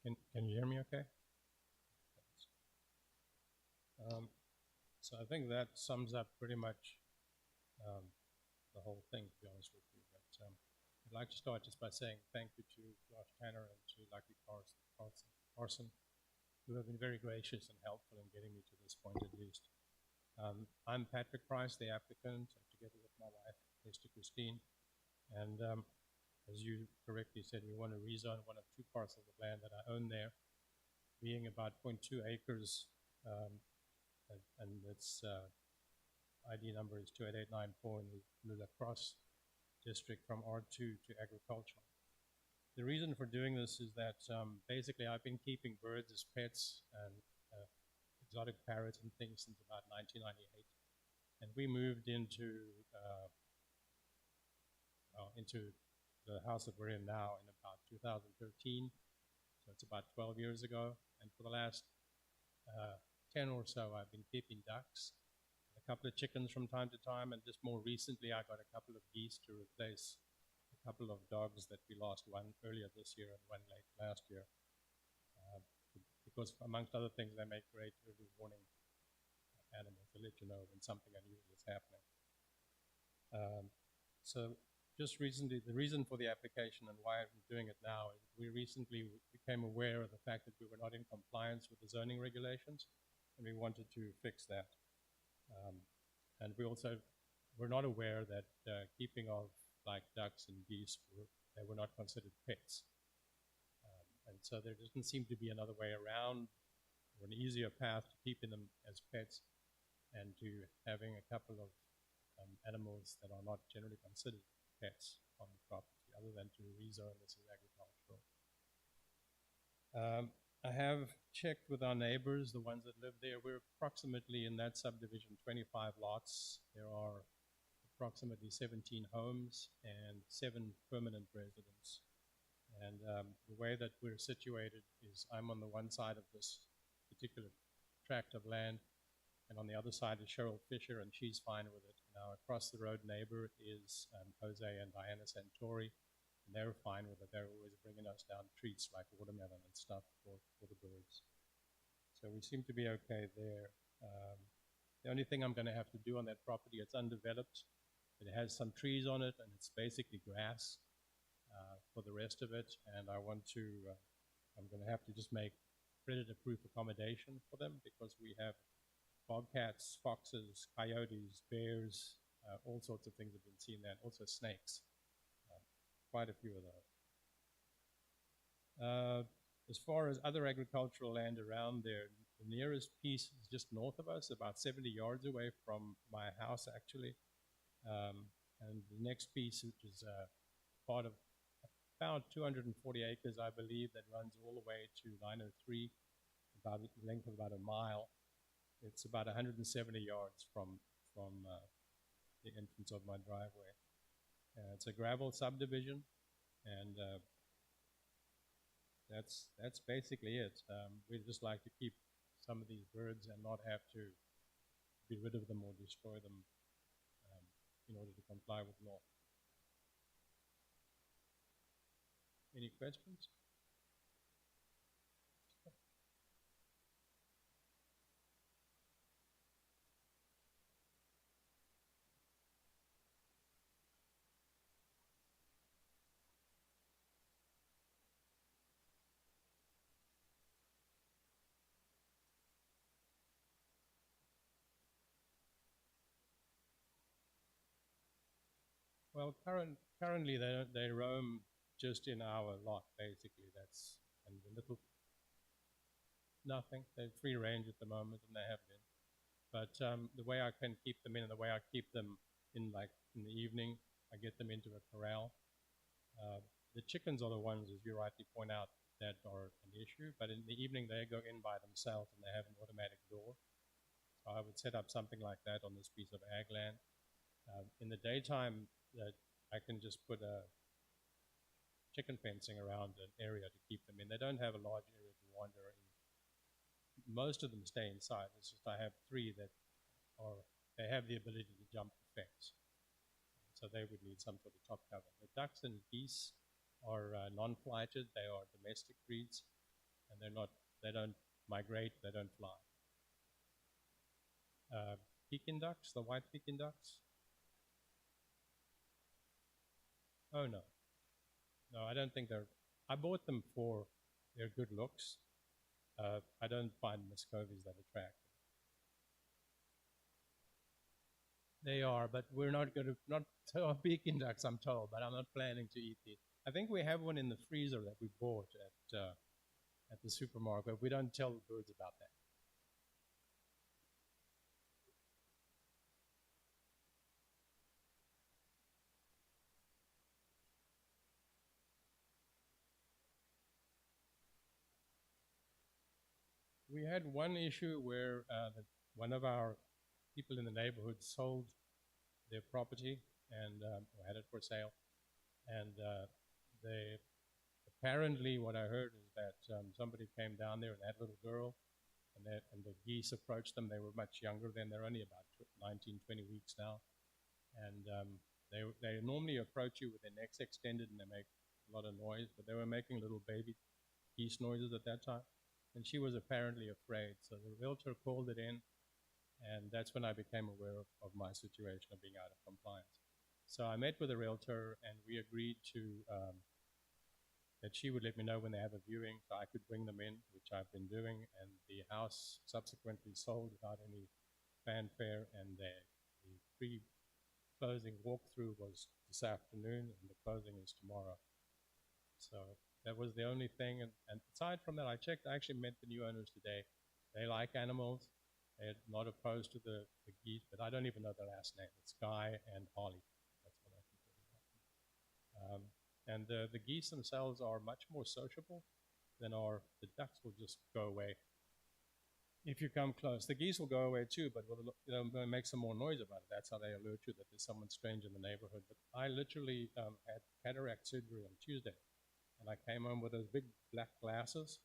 Can you hear me okay? So I think that sums up pretty much um, the whole thing, to be honest with you. But I'd like to start just by saying thank you to Josh Tanner and to Lucky Carson, who have been very gracious and helpful in getting me to this point at least. I'm Patrick Price, the applicant, together with my wife, Esther Christine. And as you correctly said, we want to rezone one of two parcels of land that I own there, being about 0.2 acres, and its ID number is 28894 in the Lula Cross district from R2 to agricultural. The reason for doing this is that basically I've been keeping birds as pets and exotic parrots and things since about 1998. And we moved into the house that we're in now in about 2013. So it's about 12 years ago. And for the last 10 or so, I've been keeping ducks, a couple of chickens from time to time, and just more recently I got a couple of geese to replace a couple of dogs that we lost, one earlier this year and one late last year. Because amongst other things, they make great early warning animals to let you know when something unusual is happening. So just recently, the reason for the application and why I'm doing it now is we recently became aware of the fact that we were not in compliance with the zoning regulations, and we wanted to fix that. And we also were not aware that keeping of like ducks and geese, they were not considered pets. And so there doesn't seem to be another way around or an easier path to keeping them as pets and to having a couple of animals that are not generally considered pets on the property, other than to rezone this as agricultural. I have checked with our neighbors, the ones that live there. We're approximately in that subdivision 25 lots. There are approximately 17 homes and 7 permanent residents. And the way that we're situated is I'm on the one side of this particular tract of land, and on the other side is Cheryl Fisher, and she's fine with it. Now, across the road neighbor is Jose and Diana Santori, and they're fine with it. They're always bringing us down treats like watermelon and stuff for the birds. So we seem to be okay there. The only thing I'm going to have to do on that property, it's undeveloped. It has some trees on it, and it's basically grass for the rest of it. And I'm going to have to just make predator-proof accommodation for them, because we have bobcats, foxes, coyotes, bears, all sorts of things have been seen there, and also snakes, quite a few of those. As far as other agricultural land around there, the nearest piece is just north of us, about 70 yards away from my house, actually. And the next piece, which is part of about 240 acres, I believe, that runs all the way to 903, about the length of about a mile. It's about 170 yards from the entrance of my driveway. It's a gravel subdivision, and that's basically it. We'd just like to keep some of these birds and not have to be rid of them or destroy them in order to comply with law. Any questions? Well, currently they roam just in our lot, basically. That's, and the little, nothing. They're free range at the moment, and they have been. But the way I can keep them in, and the way I keep them in, like in the evening, I get them into a corral. The chickens are the ones, as you rightly point out, that are an issue. But in the evening, they go in by themselves, and they have an automatic door. So I would set up something like that on this piece of ag land. In the daytime, I can just put a chicken fencing around an area to keep them in. They don't have a large area to wander in. Most of them stay inside. It's just I have 3 that they have the ability to jump the fence. So they would need some sort of top cover. The ducks and geese are non-flighted. They are domestic breeds. and they don't migrate, they don't fly. Peking ducks, the white Peking ducks? Oh no, no, I don't think they're. I bought them for their good looks. I don't find Muscovies that attractive. They are, but we're not going to not Peking ducks. I'm told, but I'm not planning to eat it. I think we have one in the freezer that we bought at the supermarket. We don't tell the birds about that. We had one issue where one of our people in the neighborhood sold their property and had it for sale, and they apparently what I heard is that somebody came down there and had a little girl, and the geese approached them. They were much younger then. They're only about 19, 20 weeks now, and they normally approach you with their necks extended and they make a lot of noise, but they were making little baby geese noises at that time, and she was apparently afraid. So the realtor called it in, and that's when I became aware of my situation of being out of compliance. So I met with the realtor, and we agreed to that she would let me know when they have a viewing, so I could bring them in, which I've been doing, and the house subsequently sold without any fanfare, and the pre-closing walkthrough was this afternoon, and the closing is tomorrow. So that was the only thing, and aside from that, I checked. I actually met the new owners today. They like animals. They're not opposed to the geese, but I don't even know their last name. It's Guy and Holly. That's what I can tell you about them. And the geese themselves are much more sociable than are the ducks. Will just go away if you come close. The geese will go away too, but will make some more noise about it. That's how they alert you that there's someone strange in the neighborhood. But I literally had cataract surgery on Tuesday, and I came home with those big black glasses.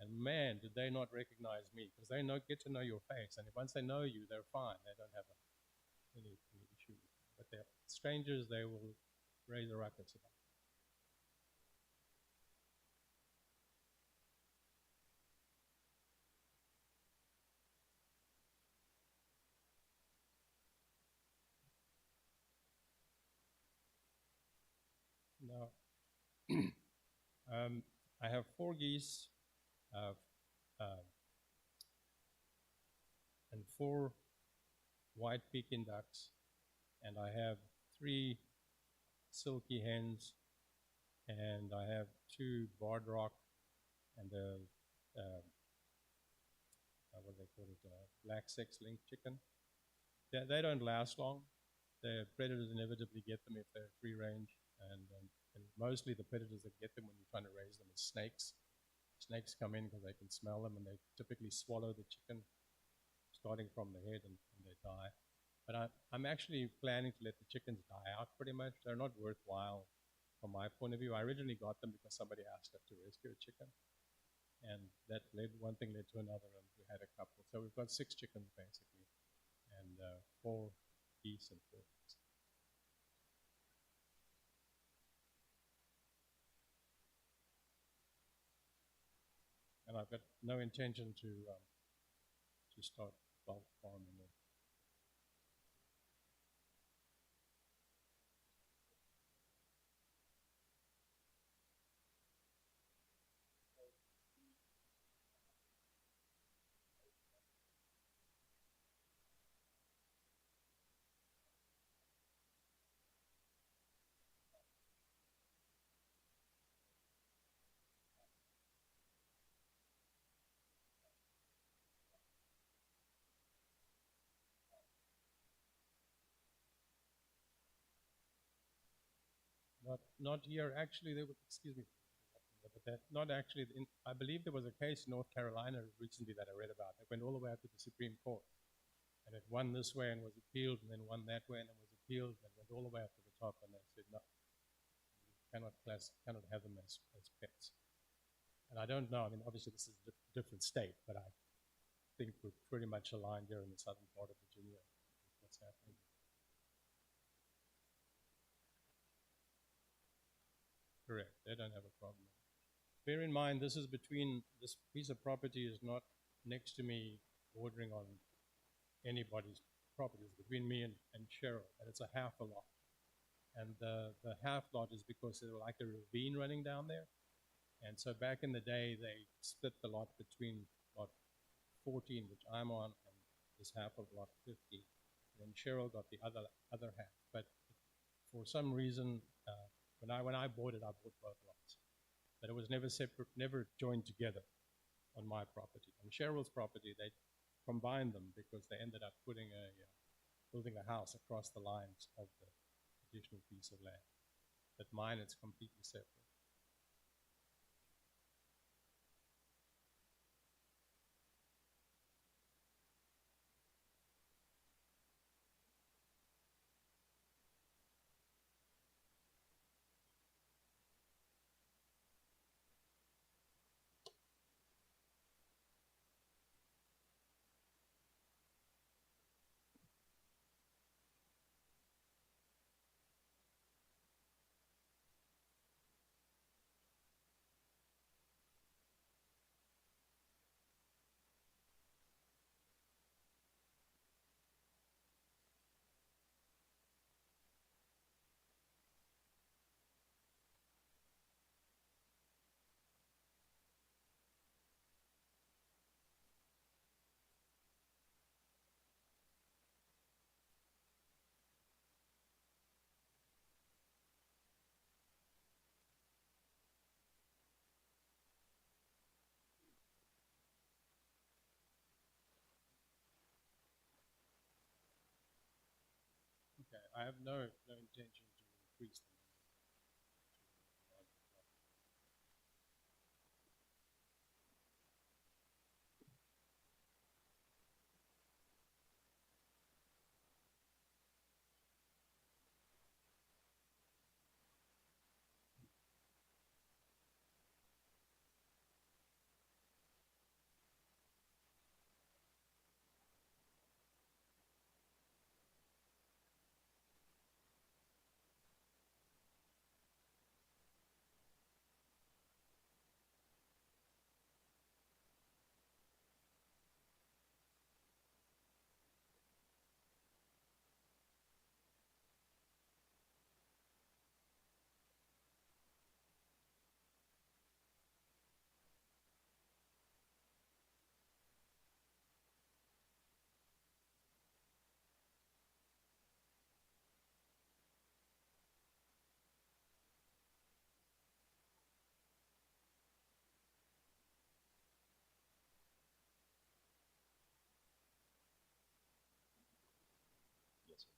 And man, did they not recognize me, because they get to know your face, and once they know you, they're fine. They don't have any issue. But they're strangers, they will raise a ruckus about. No, I have 4 geese uh, uh, and 4 white Peking ducks, and I have 3 silky hens, and I have 2 barred rock and what do they call it, black sex-linked chicken. They don't last long. The predators inevitably get them if they're free range, and mostly the predators that get them when you're trying to raise them is snakes. Snakes come in because they can smell them, and they typically swallow the chicken, starting from the head, and they die. But I'm actually planning to let the chickens die out pretty much. They're not worthwhile from my point of view. I originally got them because somebody asked us to rescue a chicken, and that led one thing led to another, and we had a couple. So we've got 6 chickens basically, and 4 geese and 4 ducks. And I've got no intention to start bulk farming or. Not here. Actually, they would, excuse me, but that not actually. I believe there was a case in North Carolina recently that I read about. It went all the way up to the Supreme Court, and it won this way and was appealed, and then won that way and it was appealed, and went all the way up to the top, and they said no, you cannot have them as pets. And I don't know. I mean, obviously this is a different state, but I think we're pretty much aligned here in the southern part of Virginia with what's happening. Correct. They don't have a problem. bear in mind, this piece of property is not next to me bordering on anybody's property. It's between me and Cheryl, and it's a half a lot. And the half lot is because there's like a ravine running down there. And so back in the day, they split the lot between lot 14, which I'm on, and this half of lot 50. And then Cheryl got the other half. But for some reason, when I bought it, I bought both lots. But it was never separate, never joined together on my property. On Cheryl's property, they combined them because they ended up building a house across the lines of the additional piece of land. But mine, it's completely separate. Okay, I have no intention to increase them. Yes, sir.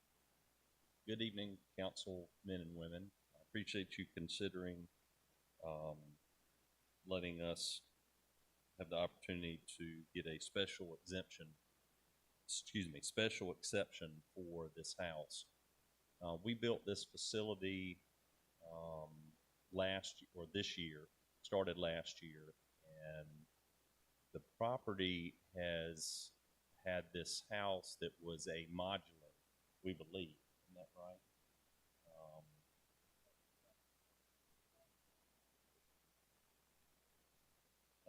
Good evening, council men and women. I appreciate you considering um, letting us have the opportunity to get a special exception for this house. We built this facility um, this year, started last year, and the property has had this house that was a modular, we believe. Isn't that right? Um,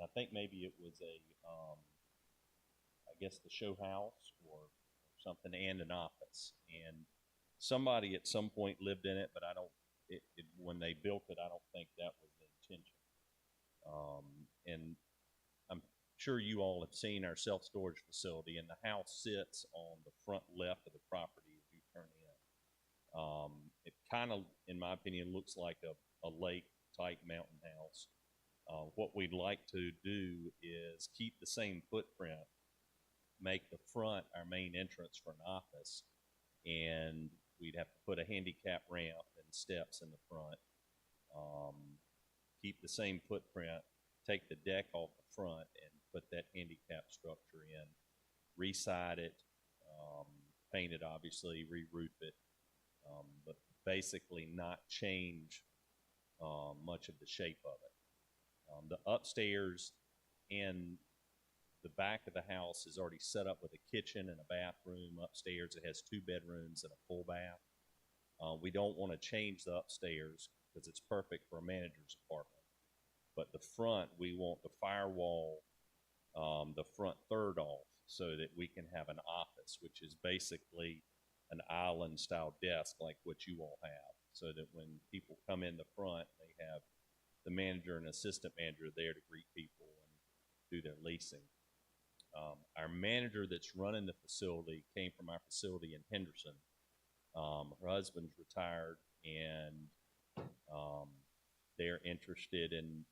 I think maybe it was I guess the show house or something, and an office. And somebody at some point lived in it, but when they built it, I don't think that was the intention. And I'm sure you all have seen our self-storage facility, and the house sits on the front left of the property as you turn in. It kind of, in my opinion, looks like a lake-type mountain house. What we'd like to do is keep the same footprint, make the front our main entrance for an office, and we'd have to put a handicap ramp and steps in the front. Keep the same footprint, take the deck off the front and put that handicap structure in, re-side it, paint it obviously, re-roof it, but basically not change much of the shape of it. The upstairs and the back of the house is already set up with a kitchen and a bathroom. Upstairs it has 2 bedrooms and a full bath. We don't want to change the upstairs because it's perfect for a manager's apartment. But the front, we want the firewall, the front third off, so that we can have an office, which is basically an island style desk like what you all have, so that when people come in the front, they have the manager and assistant manager there to greet people and do their leasing. Our manager that's running the facility came from our facility in Henderson. Her husband's retired, and they're interested in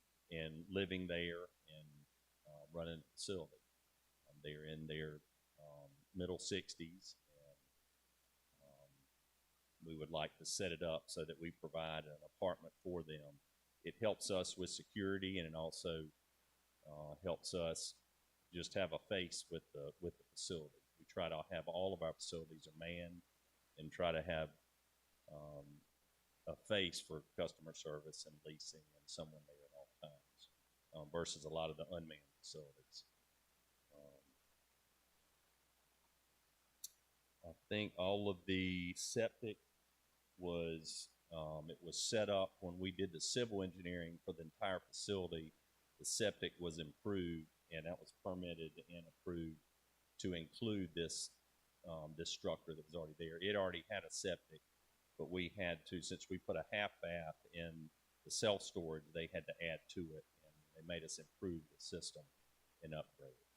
living there and running the facility. They're in their middle 60s, and we would like to set it up so that we provide an apartment for them. It helps us with security, and it also helps us just have a face with the facility. We try to have all of our facilities are manned, and try to have a face for customer service and leasing and someone there at all times, versus a lot of the unmanned facilities. I think all of the septic was it was set up when we did the civil engineering for the entire facility. The septic was improved, and that was permitted and approved to include this this structure that was already there. It already had a septic, but we had to, since we put a half bath in the self-storage, they had to add to it, and they made us improve the system and upgrade it.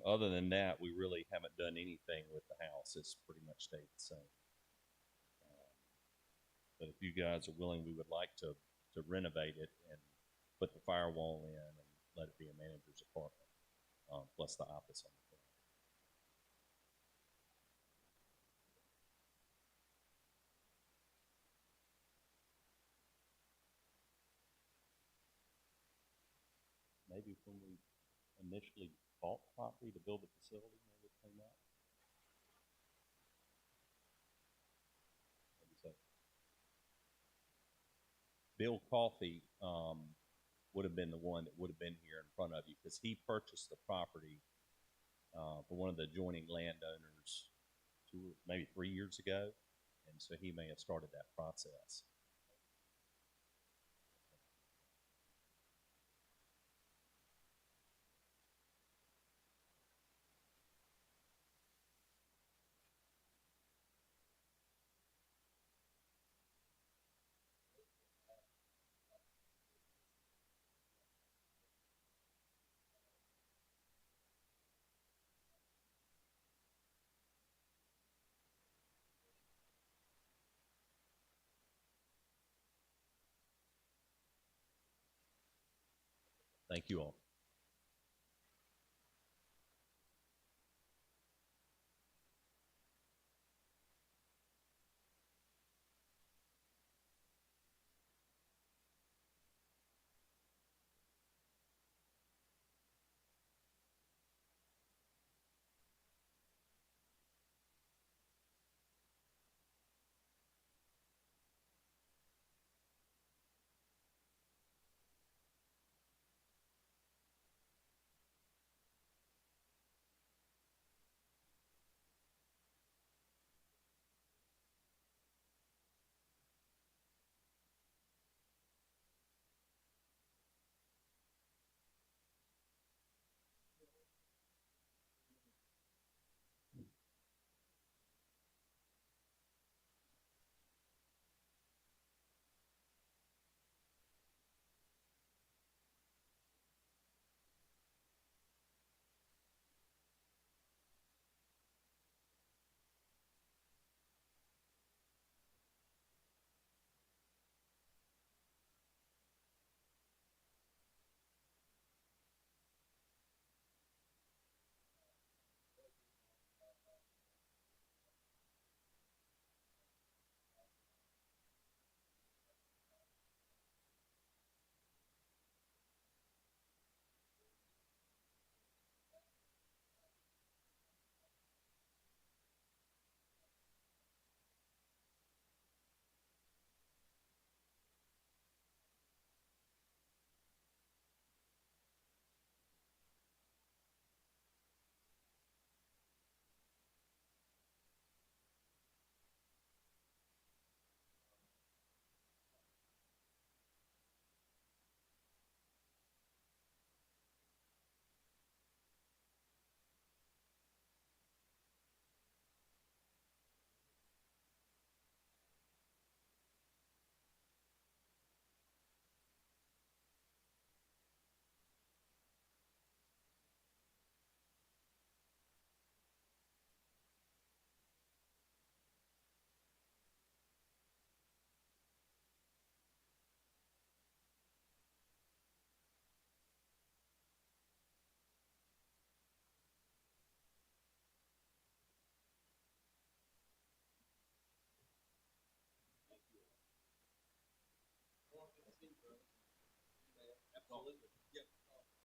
Other than that, we really haven't done anything with the house. It's pretty much stayed the same. But if you guys are willing, we would like to renovate it and put the firewall in and let it be a manager's apartment, plus the office on the front. Maybe when we initially bought property to build the facility, maybe it came out. Maybe so. Bill Coffey would have been the one that would have been here in front of you, because he purchased the property for one of the adjoining landowners maybe 3 years ago, and so he may have started that process. Thank you all. Absolutely.